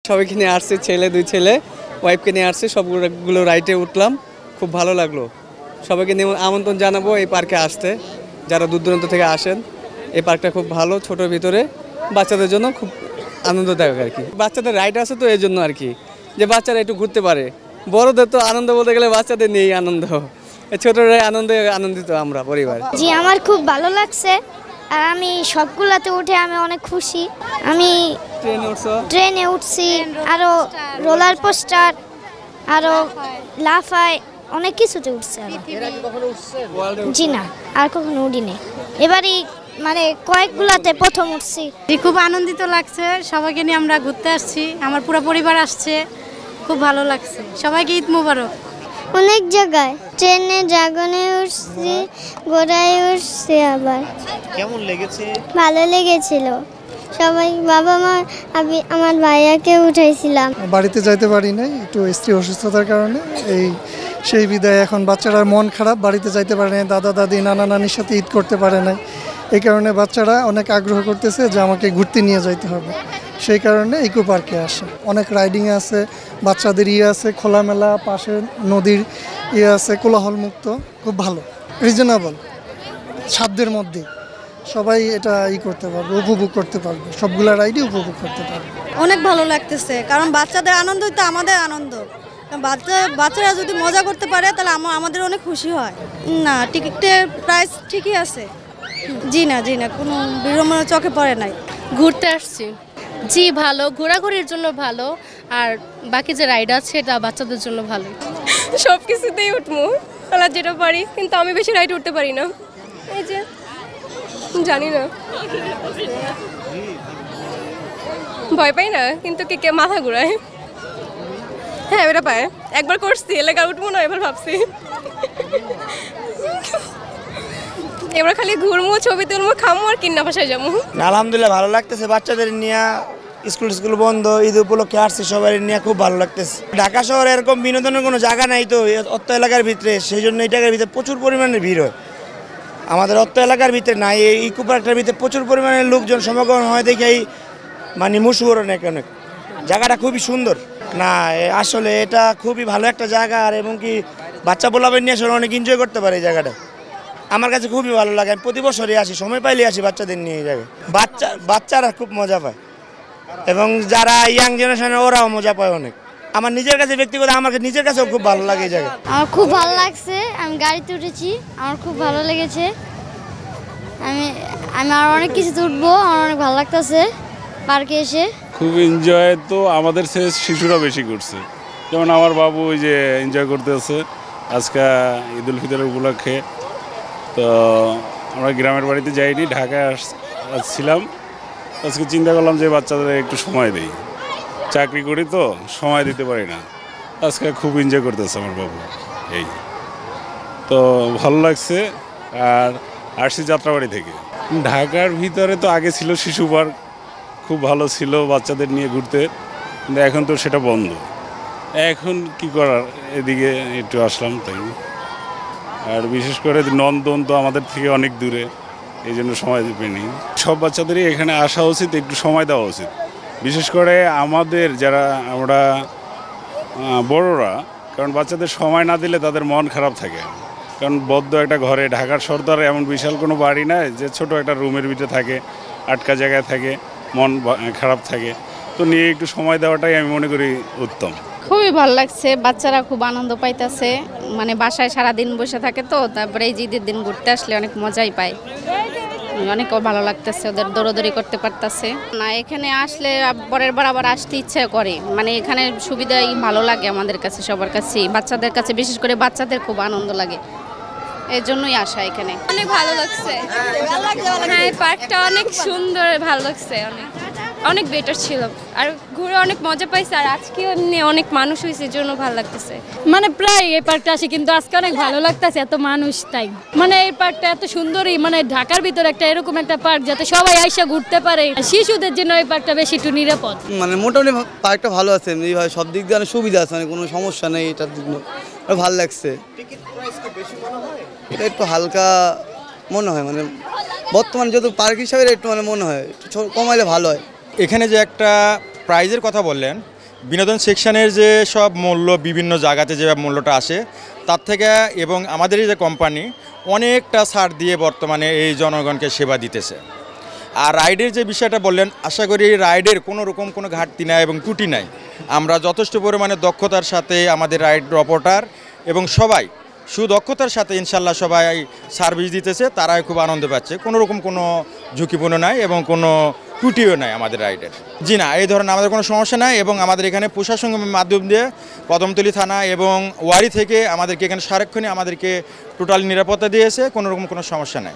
সবাইকে নিয়ে আসছে, দুই ছেলে ওয়াইফকে নিয়ে আসছে, সবগুলো রাইডে উঠলাম, খুব ভালো লাগলো। সবাইকে নিয়ে আমন্ত্রণ জানাবো এই পার্কে আসতে, যারা দূর দূরান্ত থেকে আসেন। এই পার্কটা খুব ভালো, ছোটোর ভিতরে বাচ্চাদের জন্য খুব আনন্দদায়ক আর কি। বাচ্চাদের রাইড আছে তো এই জন্য আর কি, যে বাচ্চারা একটু ঘুরতে পারে। বড়দের তো আনন্দ বলতে গেলে বাচ্চাদের নিয়েই আনন্দ, ছোটরা আনন্দিত আমরা পরিবার। জি, আমার খুব ভালো লাগছে, আর আমি সবগুলাতে উঠে আমি অনেক খুশি। আমি ট্রেনে উঠছি, আরো রোলার কোস্টার, আরো লাফায়, অনেক কিছুতে উঠছে। জি না, আর কখনো উঠিনি, এবারই মানে কয়েকগুলাতে প্রথম উঠছি। খুব আনন্দিত লাগছে, সবাইকে নিয়ে আমরা ঘুরতে আসছি, আমার পুরো পরিবার আসছে, খুব ভালো লাগছে। সবাইকে ঈদ মোবারক। অনেক জায়গায় ট্রেনে ড্রাগনে উঠছি, ঘোড়ায় উঠছি। আবার কেমন লেগেছে? ভালো লেগেছিল। সবাই বাবা মা, আমি আমার ভাইয়াকে উঠাইছিলাম। বাড়িতে যাইতে পারি নাই, একটু স্ত্রী অসুস্থতার কারণে। সেই বিদায় এখন বাচ্চারা মন খারাপ, বাড়িতে যাইতে পারে নাই, দাদা দাদি নানা নানির সাথে ঈদ করতে পারে নাই। এই কারণে বাচ্চারা অনেক আগ্রহ করতেছে যে আমাকে ঘুরতে নিয়ে যাইতে হবে, সেই কারণে ইকো পার্কে আসে। অনেক রাইডিং আছে, বাচ্চাদের আছে, খোলামেলা, পাশে নদীর আছে, কোলাহলমুক্ত, খুব ভালো, রিজনেবল, সাধ্যের মধ্যে সবাই এটা করতে পারবে, উপভোগ করতে পারবে, সবগুলা রাইডই উপভোগ করতে পারবে। অনেক ভালো লাগতেছে, কারণ বাচ্চাদের আনন্দই তো আমাদের আনন্দ। বাচ্চারা যদি মজা করতে পারে তাহলে আমাদের অনেক খুশি হয়। না, টিকিটের প্রাইস ঠিকই আছে। জি না, কোনো বিড়ম্বনা চোখে পড়ে নাই। ঘুরতে আসছি। জি ভালো, ঘোরাঘুরির জন্য ভালো, আর বাকি যে রাইড আছে এটা বাচ্চাদের জন্য ভালো। সব কিছুতেই উঠবো, আল্লাহ যেটা পারি, কিন্তু আমি বেশি রাইড উঠতে পারি না। এই যে জানি না, ভয় পাই না, কিন্তু কে মাথা ঘুরায়। হ্যাঁ, এটা পায়, একবার করছি, এলাকা উঠবো না, এবার ভাবছি এবার খালি ঘুরবো, ছবি তুলবো, খামো আর কিন্না ভাষায় যাবো। আলহামদুলিল্লাহ ভালো লাগতেছে, বাচ্চাদের নিয়ে, স্কুল বন্ধ, ঈদ উপলক্ষে আসছে, সবাই নিয়ে খুব ভালো লাগতেছে। ঢাকা শহরে এরকম বিনোদনের কোনো জায়গা নাই তো অত্য এলাকার ভিতরে, সেই জন্য এই জায়গার ভিতরে প্রচুর পরিমাণে ভিড় হয়। আমাদের অত্য এলাকার ভিতরে নাই, এই ইকো পার্কটার ভিতরে প্রচুর পরিমাণে লোকজন সমাগম হয় দেখে এই মানে মশহুর অনেক জায়গাটা খুবই সুন্দর। না আসলে এটা খুবই ভালো একটা জায়গা, আর এবং কি বাচ্চা পোলাবেন নিয়ে আসলে অনেক এনজয় করতে পারে এই জায়গাটা। আমার কাছে খুবই ভালো লাগে, আমি প্রতি বছরই আসি, সময় পাইলে আসি বাচ্চাদের নিয়ে এই জায়গায়। বাচ্চারা খুব মজা পায়, এবং যারা ইয়াং জেনারেশনের ওরাও মজা পায় অনেক। আমার নিজের কাছে ব্যক্তিগত, আমার নিজের কাছেও খুব ভালো লাগে এই জায়গা। আমার খুব ভালো লাগছে, আমি গাড়িতে উঠেছি, আমার খুব ভালো লেগেছে। আমি আর অনেক কিছু উঠবো, আমার অনেক ভালো লাগতেছে পার্কে এসে। খুব এনজয় তো আমাদের শিশুরা বেশি করছে, যেমন আমার বাবু ওই যে এনজয় করতেছে আজকে ঈদ উল ফিতরের উপলক্ষে। তো আমরা গ্রামের বাড়িতে যাইনি, ঢাকায় আসছিলাম, আজকে চিন্তা করলাম যে বাচ্চাদের একটু সময় দিই, চাকরি করি তো সময় দিতে পারি না। আজকে খুব এনজয় করতেছে আমার বাবু, এই তো ভালো লাগছে। আর আসছি যাত্রাবাড়ি থেকে। ঢাকার ভিতরে তো আগে ছিল শিশু পার্ক, খুব ভালো ছিল বাচ্চাদের নিয়ে ঘুরতে, কিন্তু এখন তো সেটা বন্ধ। এখন কি করার, এদিকে একটু আসলাম তাই। আর বিশেষ করে নন্দন তো আমাদের থেকে অনেক দূরে, এই জন্য সময় পাইনি। সব বাচ্চাদেরই এখানে আসা উচিত, একটু সময় দেওয়া উচিত। বিশেষ করে আমাদের যারা আমরা বড়রা, কারণ বাচ্চাদের সময় না দিলে তাদের মন খারাপ থাকে। কারণ বদ্ধ একটা ঘরে, ঢাকার শহর তো আর এমন বিশাল কোনো বাড়ি নাই যে ছোট একটা রুমের ভিতরে থাকে, আটকা জায়গায় থাকে, মন খারাপ থাকে। তো নিয়ে একটু সময় দেওয়াটাই আমি মনে করি উত্তম। খুবই ভালো লাগছে, বাচ্চারা খুব আনন্দ পাইতেছে, মানে বাসায় সারাদিন বসে থাকে তো, তারপরে এই ঈদের দিন ঘুরতে আসলে অনেক মজাই পায়, অনেক ভালো লাগতেছে, ওদের দৌড়দৌড়ি করতে পারতেছে। না এখানে আসলে পরের বার আবার আসতে ইচ্ছে করে, মানে এখানে সুবিধাই ভালো লাগে আমাদের কাছে, সবার কাছেই, বাচ্চাদের কাছে বিশেষ করে বাচ্চাদের খুব আনন্দ লাগে, এর জন্যই আসা এখানে। অনেক ভালো লাগছে, হ্যাঁ পার্কটা অনেক সুন্দর, ভালো লাগছে, অনেক বেটার ছিল, আর ঘুরে অনেক মজা পাইছে, আর আজকে অনেক মানুষ হয়েছে, জন্য ভালো লাগতেছে। মানে প্রায় এই পার্কটা আসে, কিন্তু আজকে অনেক ভালো লাগতেছে, এত মানুষ তাই। মানে এই পার্কটা এত সুন্দরই, মানে ঢাকার ভিতরে একটা এরকম একটা পার্ক যাতে সবাই আইসা ঘুরতে পারে, শিশুদের জন্য এই পার্কটা বেশি একটু নিরাপদ। মানে মোটামুটি পার্কটা ভালো আছে, সব দিক দিয়ে অনেক সুবিধা আছে, মানে কোনো সমস্যা নেই, এটার জন্য ভালো লাগছে। এটা একটু হালকা মনে হয়, মানে বর্তমানে যত পার্ক হিসাবে একটু মানে মনে হয় একটু কমাইলে ভালো হয়। এখানে যে একটা প্রাইজের কথা বললেন, বিনোদন সেকশনের যে সব মূল্য বিভিন্ন জায়গাতে যে মূল্যটা আসে তার থেকে এবং আমাদেরই যে কোম্পানি অনেকটা ছাড় দিয়ে বর্তমানে এই জনগণকে সেবা দিতেছে। আর রাইডের যে বিষয়টা বললেন, আশা করি রাইডের কোনো রকম কোনো ঘাটতি নাই এবং ত্রুটি নাই। আমরা যথেষ্ট পরিমাণে দক্ষতার সাথে আমাদের রাইড অপারেটর এবং সবাই সুদক্ষতার সাথে ইনশাল্লাহ সবাই সার্ভিস দিতেছে, তারাই খুব আনন্দ পাচ্ছে। কোনো রকম কোনো ঝুঁকিপূর্ণ নাই এবং কোনো ত্রুটিও নাই আমাদের রাইডের। জি না, এই ধরনের আমাদের কোনো সমস্যা নাই এবং আমাদের এখানে প্রশাসনের মাধ্যম দিয়ে কদমতলী থানা এবং ওয়ারি থেকে আমাদেরকে এখানে সারাক্ষণই আমাদেরকে টোটাল নিরাপত্তা দিয়েছে, কোনো রকম কোনো সমস্যা নাই।